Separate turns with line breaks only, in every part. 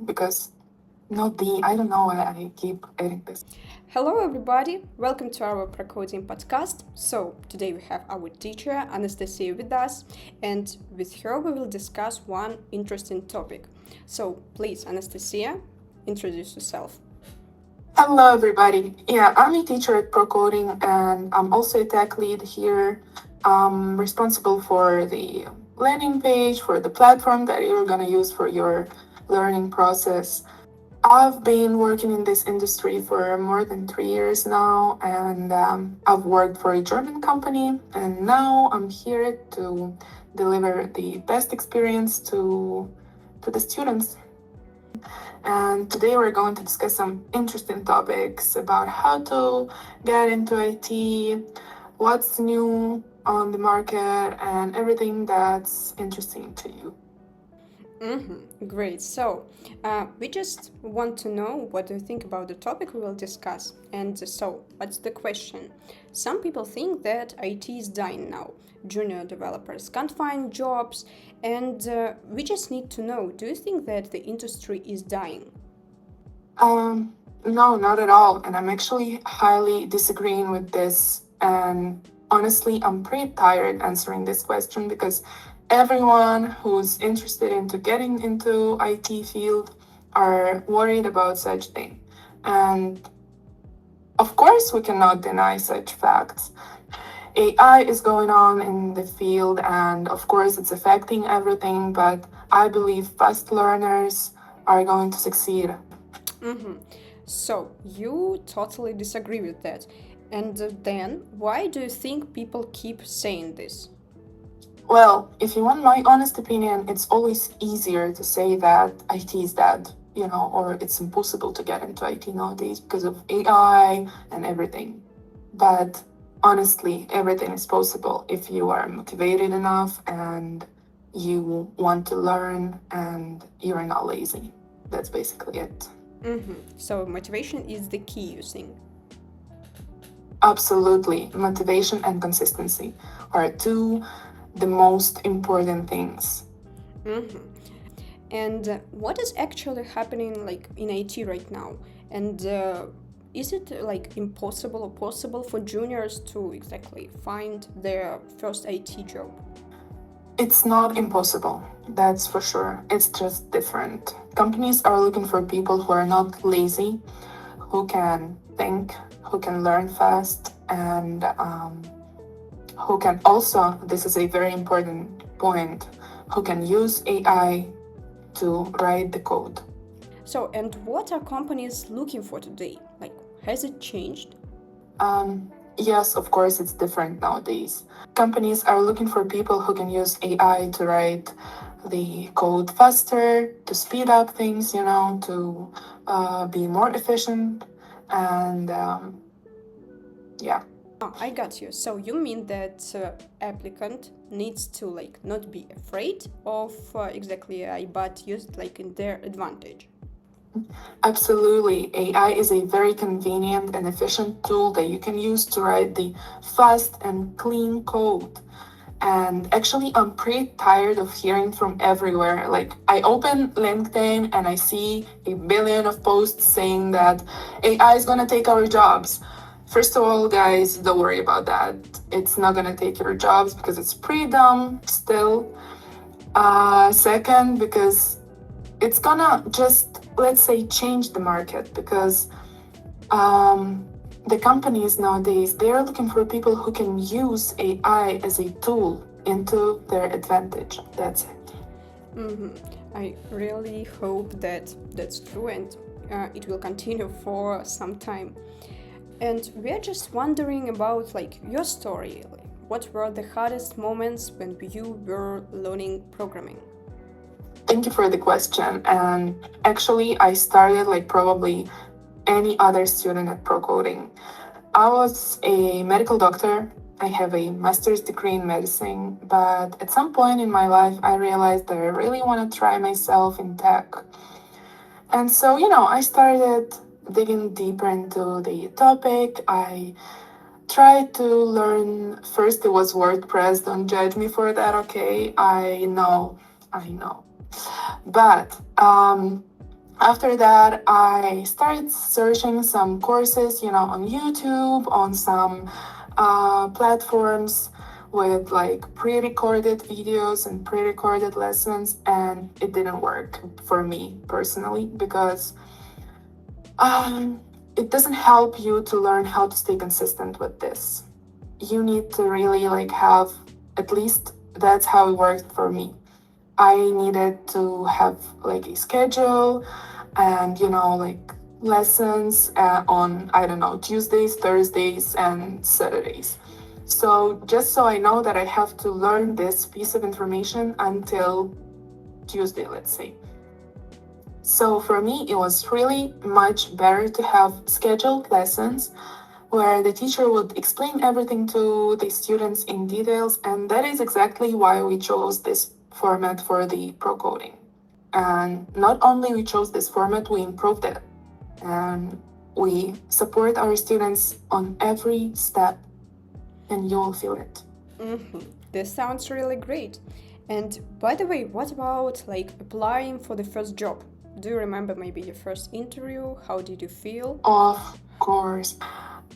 because not the, I don't know why I keep adding this.
Hello, everybody. Welcome to our ProCoding podcast. So, today we have our teacher, Anastasia, with us, and with her we will discuss one interesting topic. So, please, Anastasia, introduce yourself.
Hello, everybody. Yeah, I'm a teacher at ProCoding, and I'm also a tech lead here. I'm responsible for the landing page, for the platform that you're going to use for your learning process. I've been working in this industry for more than 3 years now, and I've worked for a German company, and now I'm here to deliver the best experience to the students. And today we're going to discuss some interesting topics about how to get into IT, what's new on the market, and everything that's interesting to you.
Great. So, we just want to know what do you think about the topic we will discuss. And so, what's the question? Some people think that IT is dying now. Junior developers can't find jobs, and we just need to know, do you think that the industry is dying?
No, not at all. And I'm actually highly disagreeing with this. And honestly, I'm pretty tired answering this question because everyone who's interested into getting into IT field are worried about such thing. And of course, we cannot deny such facts. AI is going on in the field, and of course, it's affecting everything, but I believe fast learners are going to succeed.
So, you totally disagree with that. And then, why do you think people keep saying this?
Well, if you want my honest opinion, it's always easier to say that IT is dead, or it's impossible to get into IT nowadays because of AI and everything. But honestly, everything is possible if you are motivated enough and you want to learn and you're not lazy. That's basically it.
So, motivation is the key, you think?
Absolutely. Motivation and consistency are two the most important things.
And what is actually happening like in IT right now? And is it like impossible or possible for juniors to exactly find their first IT job?
It's not impossible, that's for sure. It's just different. Companies are looking for people who are not lazy, who can think, who can learn fast, and who can also, this is a very important point, who can use AI to write the code.
So, and what are companies looking for today? Like, has it changed?
Yes, of course, it's different nowadays. Companies are looking for people who can use AI to write the code faster, to speed up things, to be more efficient. And yeah.
Oh, I got you. So you mean that applicant needs to like not be afraid of exactly AI, but use it like in their advantage.
Absolutely. AI is a very convenient and efficient tool that you can use to write the fast and clean code. And actually, I'm pretty tired of hearing from everywhere. Like, I open LinkedIn and I see a billion of posts saying that AI is gonna take our jobs. First of all, guys, don't worry about that. It's not gonna take your jobs because it's pretty dumb still. Second, because it's gonna just, let's say, change the market because the companies nowadays, they're looking for people who can use AI as a tool into their advantage. That's it.
I really hope that that's true and it will continue for some time. And we're just wondering about like your story. Like, what were the hardest moments when you were learning programming?
Thank you for the question. And actually, I started like probably any other student at ProCoding. I was a medical doctor. I have a master's degree in medicine, but at some point in my life, I realized that I really want to try myself in tech. And so, I started digging deeper into the topic. I tried to learn, first it was WordPress. Don't judge me for that, okay? I know. But After that, I started searching some courses, on YouTube, on some platforms with like pre-recorded videos and pre-recorded lessons, and it didn't work for me personally because um, it doesn't help you to learn how to stay consistent with this. You need to really like have, at least that's how it worked for me. I needed to have like a schedule and, like lessons on, I don't know, Tuesdays, Thursdays, and Saturdays. So just so I know that I have to learn this piece of information until Tuesday, let's say. So for me, it was really much better to have scheduled lessons where the teacher would explain everything to the students in details, and that is exactly why we chose this format for the ProCoding. And not only we chose this format, we improved it, and we support our students on every step, and you will feel it.
This sounds really great. And by the way, what about like applying for the first job? Do you remember maybe your first interview? How did you feel?
Of course.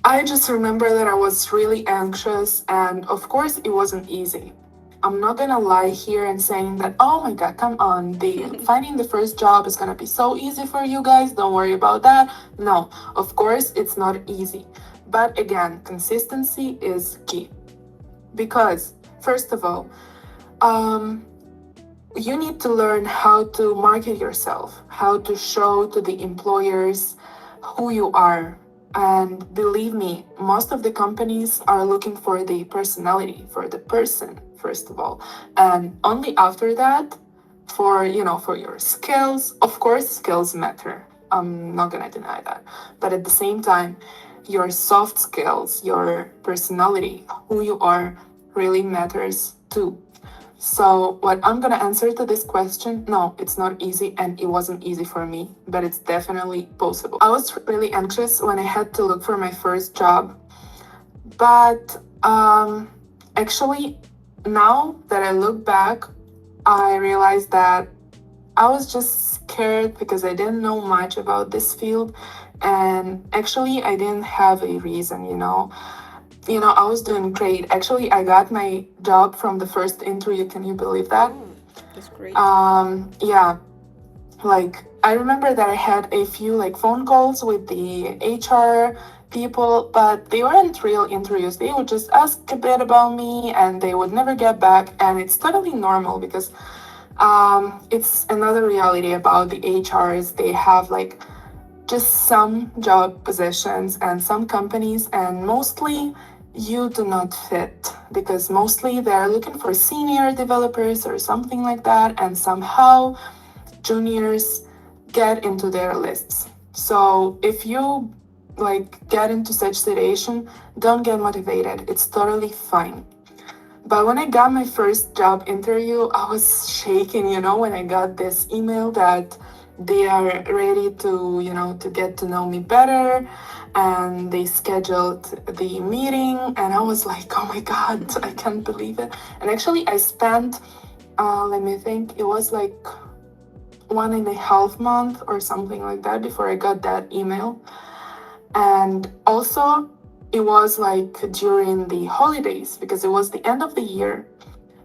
I just remember that I was really anxious, and of course, it wasn't easy. I'm not gonna lie here and saying that, oh my god, come on, the finding the first job is gonna be so easy for you guys, don't worry about that. No, of course, it's not easy. But again, consistency is key. Because, first of all, um, you need to learn how to market yourself, how to show to the employers who you are. And believe me, most of the companies are looking for the personality, for the person, first of all. And only after that, for your skills. Of course, skills matter. I'm not gonna deny that. But at the same time, your soft skills, your personality, who you are, really matters too. So, what I'm gonna answer to this question, no, it's not easy and it wasn't easy for me, but it's definitely possible. I was really anxious when I had to look for my first job, but actually, now that I look back, I realized that I was just scared because I didn't know much about this field, and actually, I didn't have a reason. I was doing great. Actually, I got my job from the first interview. Can you believe that?
That's great.
Yeah. Like, I remember that I had a few like phone calls with the HR people, but they weren't real interviews. They would just ask a bit about me and they would never get back. And it's totally normal because it's another reality about the HRs. They have like just some job positions and some companies, and mostly you do not fit because mostly they're looking for senior developers or something like that, and somehow juniors get into their lists. So if you like get into such situation, don't get motivated. It's totally fine. But when I got my first job interview, I was shaking, when I got this email that they are ready to get to know me better, and they scheduled the meeting, and I was like, oh my god, I can't believe it. And actually I spent, let me think, it was like 1.5 months or something like that before I got that email. And also it was like during the holidays because it was the end of the year.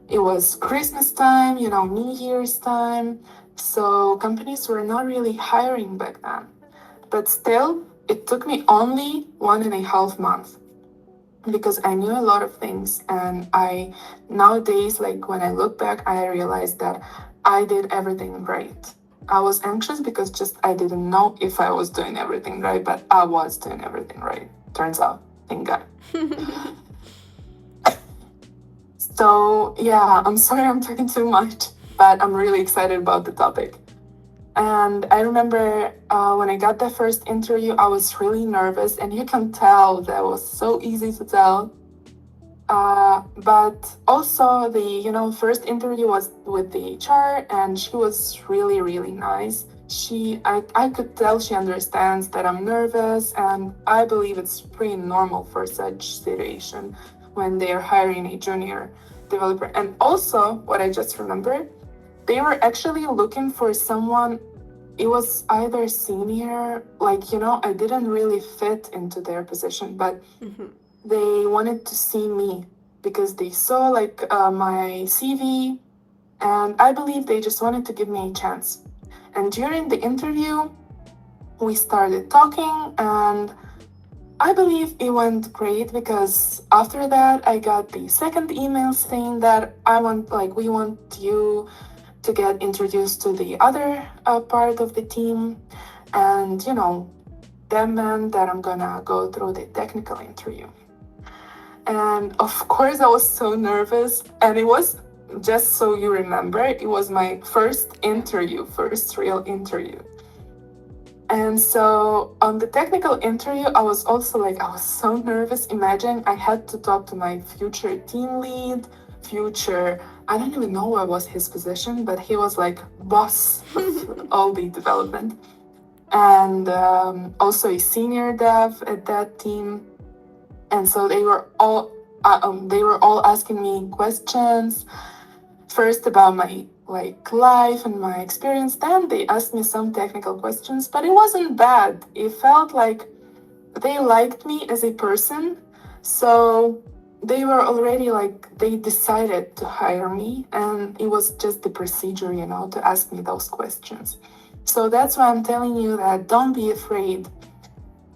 It was Christmas time, New Year's time. So companies were not really hiring back then. But still, it took me only 1.5 months because I knew a lot of things. And I nowadays, like when I look back, I realized that I did everything right. I was anxious because just I didn't know if I was doing everything right, but I was doing everything right. Turns out, thank God. So yeah, I'm sorry I'm talking too much, but I'm really excited about the topic. And I remember when I got the first interview, I was really nervous, and you can tell that was so easy to tell. But also the first interview was with the HR, and she was really, really nice. I could tell she understands that I'm nervous, and I believe it's pretty normal for such situation when they are hiring a junior developer. And also, what I just remembered, they were actually looking for someone it was either senior, like, I didn't really fit into their position, but they wanted to see me because they saw like my CV, and I believe they just wanted to give me a chance. And during the interview, we started talking, and I believe it went great because after that I got the second email saying that we want you to get introduced to the other part of the team, and that meant that I'm gonna go through the technical interview. And of course, I was so nervous, and it was, just so you remember, it was my first real interview. And so on the technical interview, I was so nervous. Imagine I had to talk to my future team lead, I don't even know what was his position, but he was like boss of all the development. And also a senior dev at that team. And so they were all asking me questions, first about my life and my experience. Then they asked me some technical questions, but it wasn't bad. It felt like they liked me as a person, so they were already they decided to hire me, and it was just the procedure, to ask me those questions. So that's why I'm telling you that don't be afraid.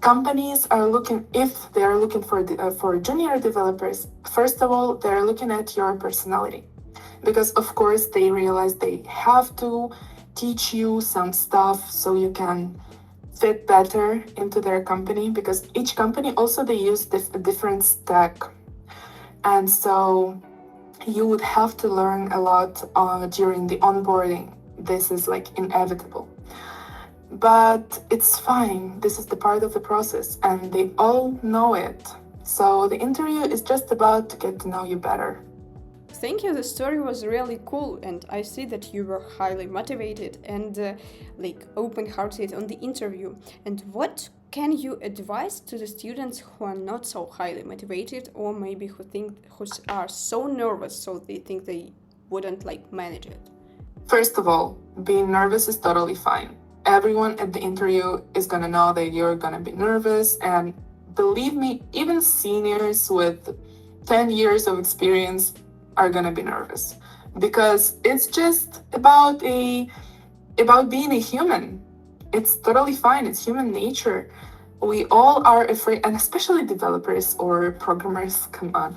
Companies are looking, if they're looking for junior developers, first of all, they're looking at your personality. Because of course they realize they have to teach you some stuff so you can fit better into their company, because each company also they use a different stack. And so you would have to learn a lot during the onboarding. This is inevitable. But it's fine. This is the part of the process, and they all know it. So the interview is just about to get to know you better.
Thank you. The story was really cool, and I see that you were highly motivated and open-hearted on the interview. And what can you advise to the students who are not so highly motivated, or maybe who are so nervous so they think they wouldn't manage it?
First of all, being nervous is totally fine. Everyone at the interview is gonna know that you're gonna be nervous, and believe me, even seniors with 10 years of experience are gonna be nervous, because it's just about being a human. It's totally fine. It's human nature. We all are afraid, and especially developers or programmers. Come on,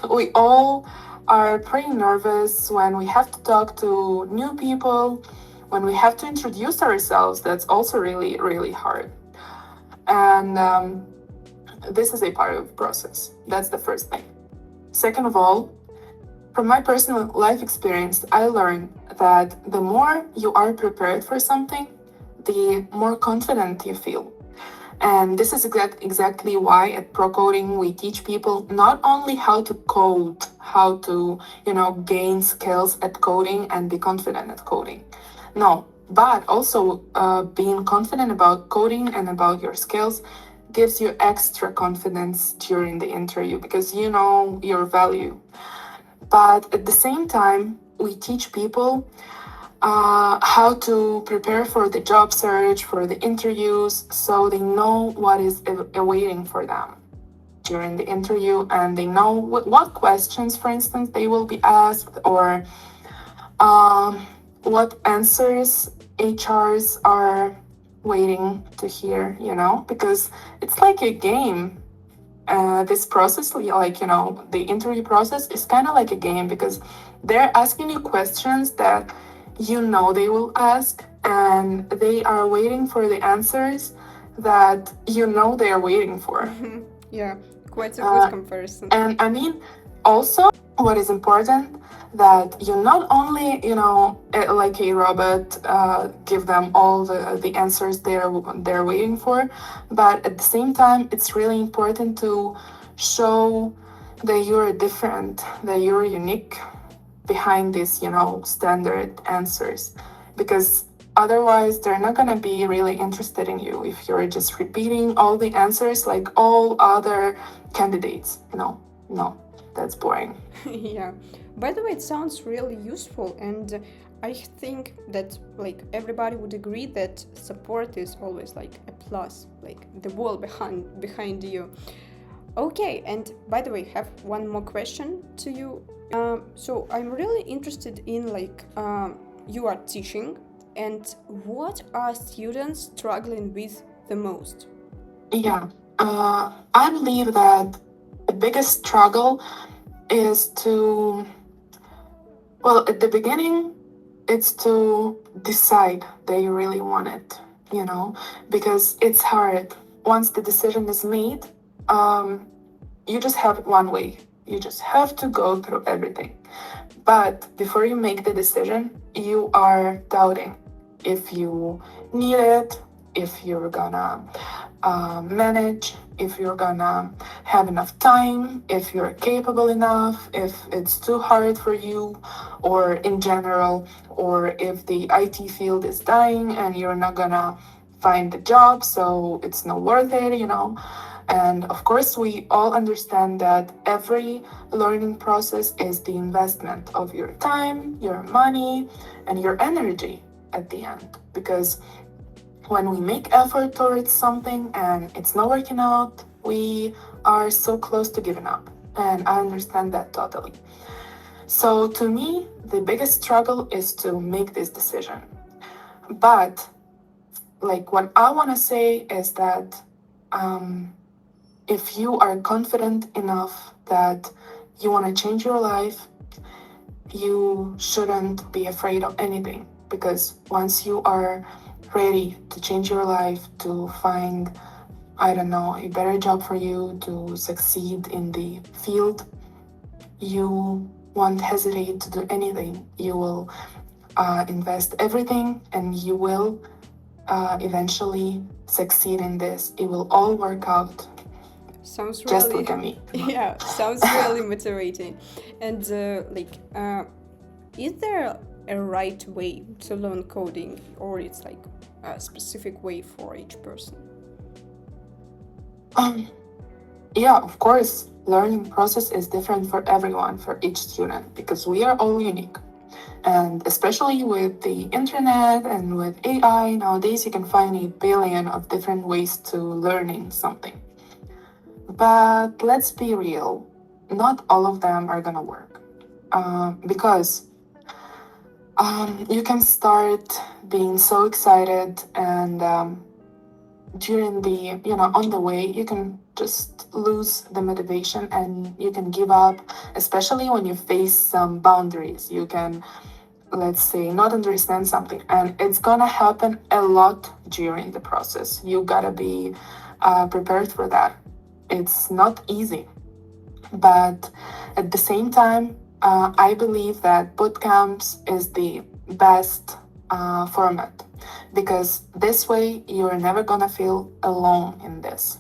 we all are pretty nervous when we have to talk to new people, when we have to introduce ourselves. That's also really, really hard. And this is a part of the process. That's the first thing. Second of all, from my personal life experience, I learned that the more you are prepared for something, the more confident you feel. And this is exactly why at ProCoding we teach people not only how to code, how to, gain skills at coding and be confident at coding. No, but also being confident about coding and about your skills gives you extra confidence during the interview, because you know your value. But at the same time, we teach people how to prepare for the job search, for the interviews, so they know what is awaiting for them during the interview, and they know what questions, for instance, they will be asked, or what answers HRs are waiting to hear, because it's like a game. This process, the interview process is kind of like a game, because they're asking you questions that they will ask, and they are waiting for the answers that they are waiting for.
Yeah, quite a good comparison.
And I mean, also, what is important, that you not only, like a robot, give them all the answers they're waiting for, but at the same time, it's really important to show that you're different, that you're unique behind these, standard answers, because otherwise they're not going to be really interested in you if you're just repeating all the answers like all other candidates. No. that's boring.
Yeah. By the way, it sounds really useful, and I think that like everybody would agree that support is always like a plus, like the wall behind you. Okay, and by the way, have one more question to you. So I'm really interested in like you are teaching, and what are students struggling with the most?
Yeah, I believe that the biggest struggle is to, well, at the beginning, it's to decide that you really want it, you know, because it's hard. Once the decision is made, um, you just have one way. You just have to go through everything. But before you make the decision, you are doubting if you need it, if you're gonna manage, if you're gonna have enough time, if you're capable enough, if it's too hard for you, or in general, or if the IT field is dying and you're not gonna find a job, so it's not worth it, you know. And of course, we all understand that every learning process is the investment of your time, your money, and your energy at the end. Because when we make effort towards something and it's not working out, we are so close to giving up. And I understand that totally. So to me, the biggest struggle is to make this decision. But like what I want to say is that if you are confident enough that you want to change your life, you shouldn't be afraid of anything, because once you are ready to change your life, to find, I don't know, a better job for you, to succeed in the field, you won't hesitate to do anything. You will invest everything and you will eventually succeed in this. It will all work out.
Sounds
Just look
really,
at me.
yeah, sounds really motivating. And is there a right way to learn coding, or it's like a specific way for each person?
Um, yeah, of course, learning process is different for everyone, for each student, because we are all unique. And especially with the internet and with AI, nowadays you can find a billion of different ways to learning something. But let's be real, not all of them are gonna work. Because you can start being so excited and during the, on the way, you can just lose the motivation and you can give up, especially when you face some boundaries. You can, let's say, not understand something, and it's gonna happen a lot during the process. You gotta be prepared for that. It's not easy, but at the same time, I believe that bootcamps is the best format, because this way you're never gonna feel alone in this.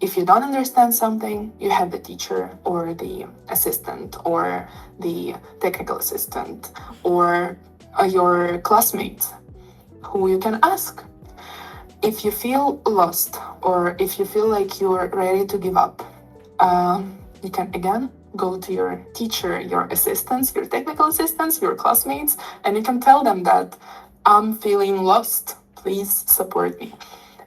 If you don't understand something, you have the teacher or the assistant or the technical assistant or your classmates who you can ask. If you feel lost or if you feel like you're ready to give up, you can again go to your teacher, your assistants, your technical assistants, your classmates, and you can tell them that I'm feeling lost. Please support me.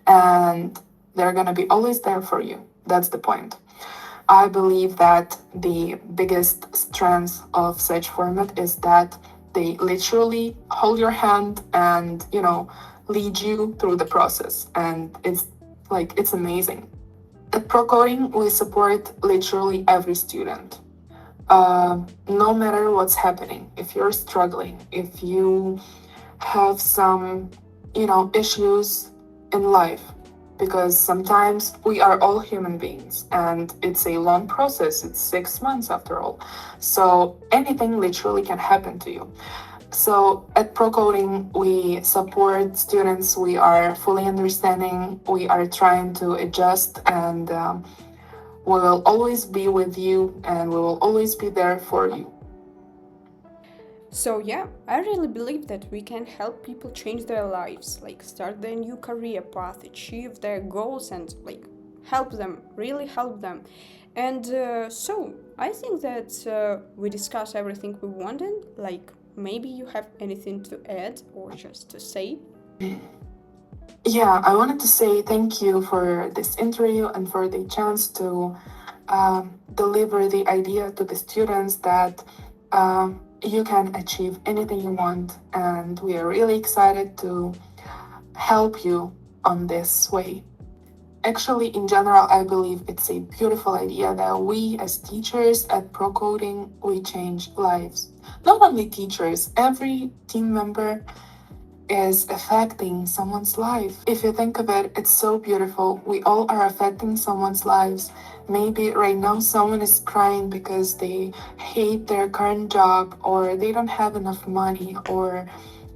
And they're going to be always there for you. That's the point. I believe that the biggest strength of such format is that they literally hold your hand and, lead you through the process. And it's amazing. At ProCoding, we support literally every student. No matter what's happening, if you're struggling, if you have some, issues in life, because sometimes we are all human beings and it's a long process. It's 6 months after all. So anything literally can happen to you. So at ProCoding, we support students. We are fully understanding. We are trying to adjust, and we will always be with you and we will always be there for you.
So yeah, I really believe that we can help people change their lives, like start their new career path, achieve their goals, and like help them, really help them. And so I think that we discussed everything we wanted. Like, maybe you have anything to add or just to say?
Yeah, I wanted to say thank you for this interview and for the chance to deliver the idea to the students that you can achieve anything you want, and we are really excited to help you on this way. Actually, in general, I believe it's a beautiful idea that we as teachers at ProCoding, we change lives. Not only teachers, every team member is affecting someone's life. If you think of it, it's so beautiful. We all are affecting someone's lives. Maybe right now someone is crying because they hate their current job, or they don't have enough money, or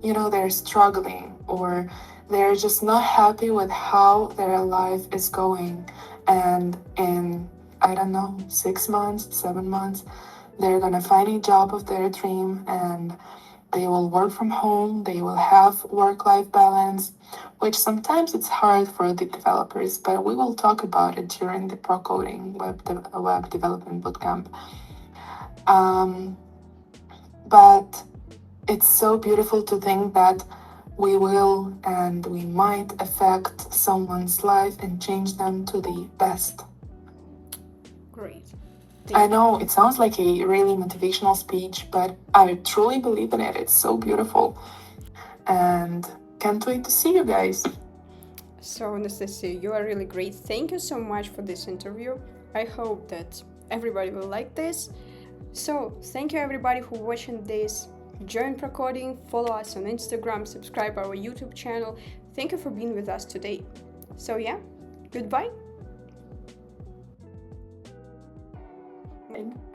they're struggling, or they're just not happy with how their life is going. And in, I don't know, 6 months, 7 months, they're gonna find a job of their dream, and they will work from home, they will have work-life balance, which sometimes it's hard for the developers, but we will talk about it during the ProCoding web development bootcamp. But it's so beautiful to think that we will and we might affect someone's life and change them to the best.
Great.
I know it sounds like a really motivational speech, but I truly believe in it. It's so beautiful. And can't wait to see you guys.
So, Anastasia, you are really great. Thank you so much for this interview. I hope that everybody will like this. So, thank you everybody for watching this. Join ProCoding, follow us on Instagram, subscribe our YouTube channel. Thank you for being with us today. So yeah, goodbye.
Thank you.